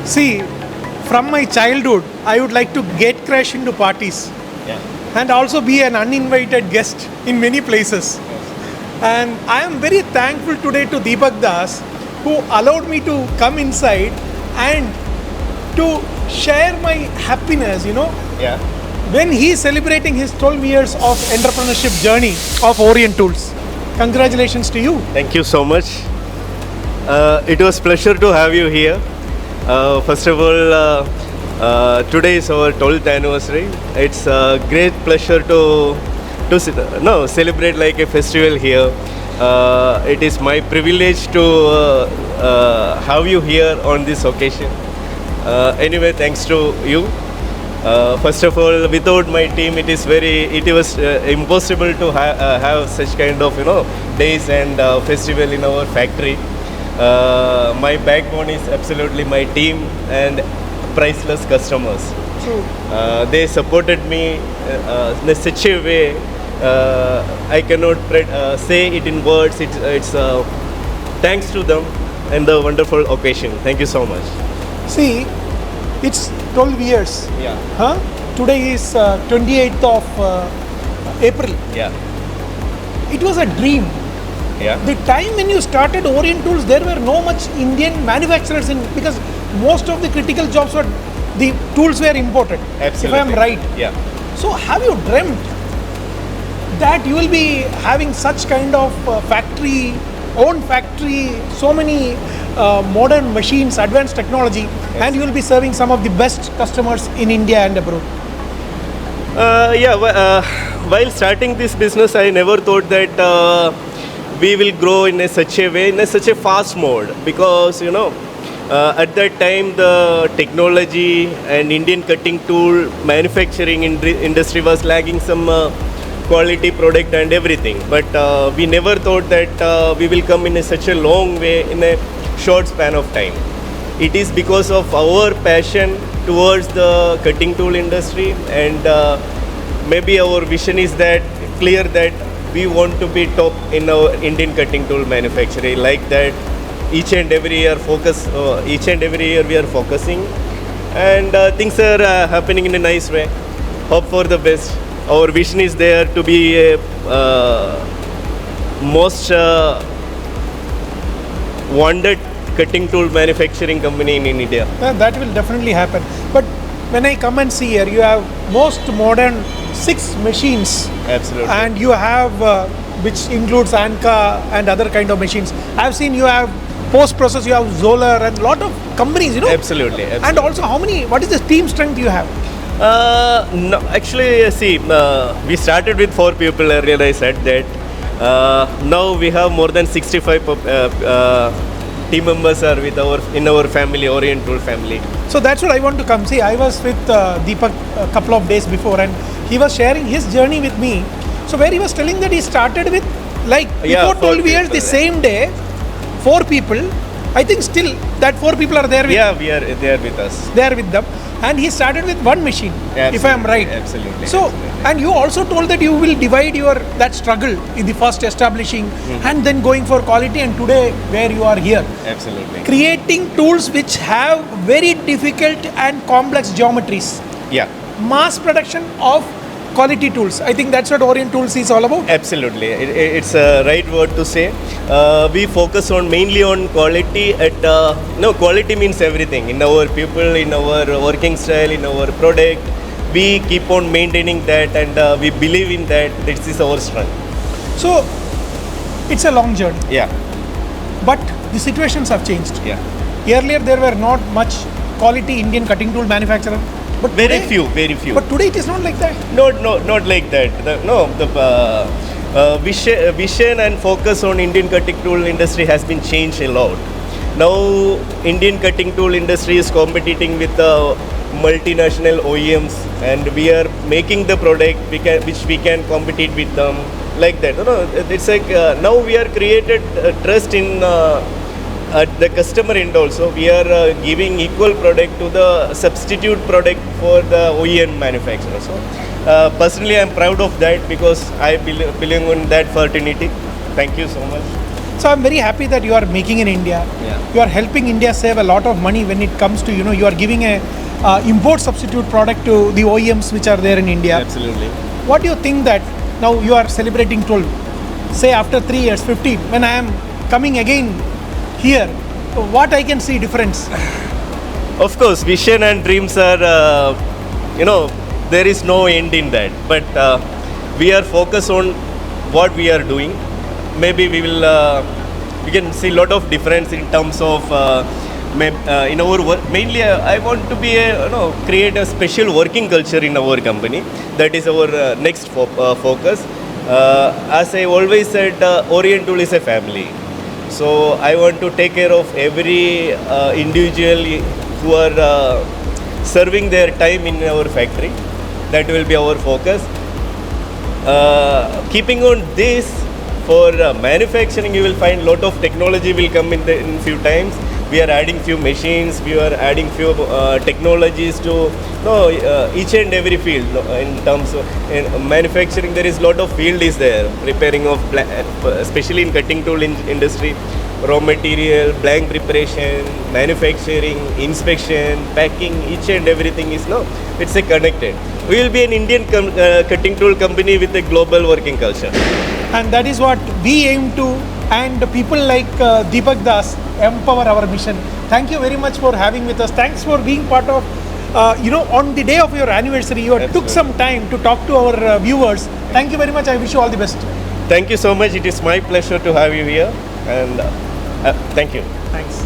See, from my childhood, I would like to get crash into parties Yeah. and also be an uninvited guest in many places. And I am very thankful today to Deepak Das, who allowed me to come inside and to share my happiness, Yeah. when he is celebrating his 12 years of entrepreneurship journey of Orient Tools. Congratulations to you. Thank you so much. It was pleasure to have you here. First of all, today is our 12th anniversary. It's a great pleasure to celebrate like a festival here. It is my privilege to have you here on this occasion. Anyway, thanks to you. First of all, without my team, it was impossible to have such kind of days and festival in our factory. My backbone is absolutely my team and priceless customers. True. They supported me in such a way I cannot say it in words. It's thanks to them and the wonderful occasion. Thank you so much. See, it's 12 years. Yeah. Huh? Today is 28th of April. Yeah. It was a dream. Yeah. The time when you started Orient Tools, there were no much Indian manufacturers because most of the critical jobs the tools were imported. Absolutely. If I am right. Yeah. So have you dreamt that you will be having such kind of own factory, so many modern machines, advanced technology, Yes. and you will be serving some of the best customers in India and abroad? While starting this business, I never thought that we will grow in such a way, in such a fast mode, because at that time the technology and Indian cutting tool manufacturing industry was lagging some quality product and everything. But we never thought that we will come in such a long way in a short span of time. It is because of our passion towards the cutting tool industry, and maybe our vision is that clear that we want to be top in our Indian cutting tool manufacturing. Like that, each and every year we are focusing, and things are happening in a nice way. Hope for the best. Our vision is there to be a most wanted cutting tool manufacturing company in India. That will definitely happen. But when I come and see here, you have most modern 6 machines. Absolutely. And you have, which includes Anka and other kind of machines. I have seen you have post-process, you have Zoller and lot of companies, Absolutely. And also what is the team strength you have? No, actually, see, we started with 4 people earlier. I said that. Now we have more than 65 team members are in our family, Orient Tool family. So that's what I want to come. See, I was with Deepak a couple of days before, and he was sharing his journey with me. So where he was telling that he started with before 12 years, the same day, 4 people. I think still that 4 people are there with. Yeah, they are with us. They are with them, and he started with 1 machine. If I am right. Absolutely. So, and you also told that you will divide that struggle in the first establishing and then going for quality, and today where you are here. Absolutely. Creating tools which have very difficult and complex geometries. Yeah. Mass production of quality tools. I think that's what Orient Tools is all about. Absolutely. It's a right word to say. We focus mainly on quality. Quality means everything. In our people, in our working style, in our product, we keep on maintaining that, and we believe in that. This is our strength. So, it's a long journey. Yeah. But the situations have changed. Yeah. Earlier, there were not much quality Indian cutting tool manufacturer. But Very today, few. But today it is not like that. Not like that. The vision and focus on Indian cutting tool industry has been changed a lot. Now, Indian cutting tool industry is competing with the multinational OEMs, and we are making the product which we can compete with them like that. It's like now we are created trust in. At the customer end also, we are giving equal product to the substitute product for the OEM manufacturer. So, personally, I am proud of that because I belong in that fraternity. Thank you so much. So I'm very happy that you are making in India. Yeah. You are helping India save a lot of money when it comes to, you are giving a import substitute product to the OEMs which are there in India. Absolutely. What do you think that now you are celebrating 12? Say after 3 years, 15, when I am coming again here, what I can see difference? Of course, vision and dreams are, there is no end in that. But we are focused on what we are doing. Maybe we can see a lot of difference in terms of in our work. Mainly, I want to be create a special working culture in our company. That is our next focus. As I always said, Orient Tools is a family. So I want to take care of every individual who are serving their time in our factory. That will be our focus. Keeping on this, for manufacturing, you will find lot of technology will come in few times. We are adding few machines. We are adding few technologies to each and every field. In terms of manufacturing, there is lot of field is there. Repairing of especially in cutting tool industry, raw material, blank preparation, manufacturing, inspection, packing, each and everything is it's a connected. We will be an Indian cutting tool company with a global working culture. And that is what we aim to, and people like Deepak Das empower our mission. Thank you very much for having with us. Thanks for being part of, on the day of your anniversary, you took some time to talk to our viewers. Thank you very much. I wish you all the best. Thank you so much. It is my pleasure to have you here, and thank you. Thanks.